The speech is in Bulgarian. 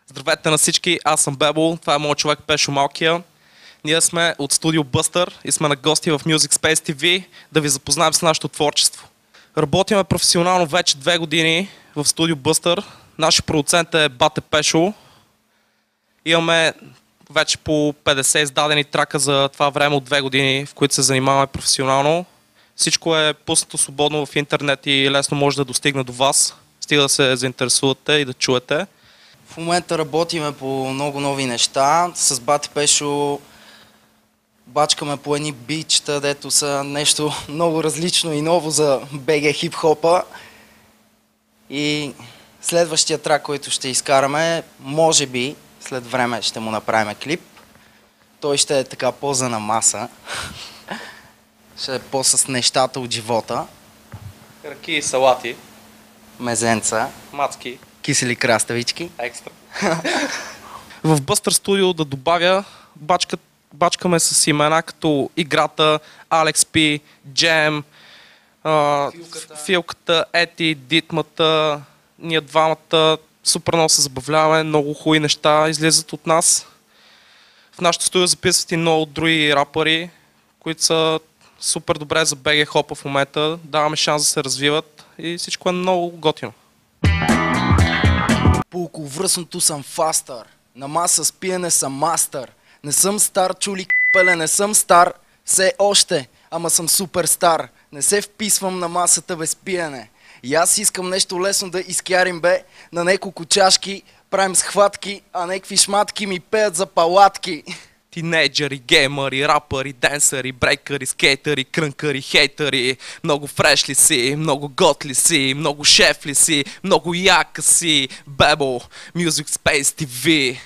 Здравейте на всички, аз съм Бебо, това е моят човек Пешо Малкия. Ние сме от студио Buster и сме на гости в Music Space TV да ви запознаем с нашето творчество. Работиме професионално вече 2 години в студио Buster. Нашия продуцент е Бате Пешо. Имаме вече по 50 издадени трака за това време от 2 години, в които се занимаваме професионално. Всичко е пуснато свободно в интернет и лесно може да достигне до вас. Стига да се заинтересувате и да чуете. В момента работиме по много нови неща. С Бате Пешо бачкаме по едни бичта, дето са нещо много различно и ново за БГ хип-хопа. И следващия трак, който ще изкараме, може би след време ще му направим клип. Той ще е така поза на маса. Ще е по-с нещата от живота. Ръки и салати. Мезенца. Мацки. Кисели краставички. Екстра. В Buster Studio да добавя, бачкаме с имена като Играта, Алекс Пи, Джем, Филката, Ети, Дитмата, ние двамата супер много се забавляваме, много хубави неща излизат от нас. В нашото студио записват и много други рапъри, които са супер добре за БГ хопа в момента, даваме шанс да се развиват и всичко е много готино. По околовръстното съм фастър, на маса с пиене съм мастър. Не съм стар, чули к**пеле, не съм стар, все още, ама съм супер стар. Не се вписвам на масата без пиене. И аз искам нещо лесно да изкярим бе, на неколко чашки, правим схватки, а некви шматки ми пеят за палатки. Тинейджери, геймъри, рапъри, денсъри, брейкъри, скейтъри, крънкъри, хейтъри. Много фреш ли си, много гот ли си, много шеф ли си, много яка си. Бебо, Music Space TV.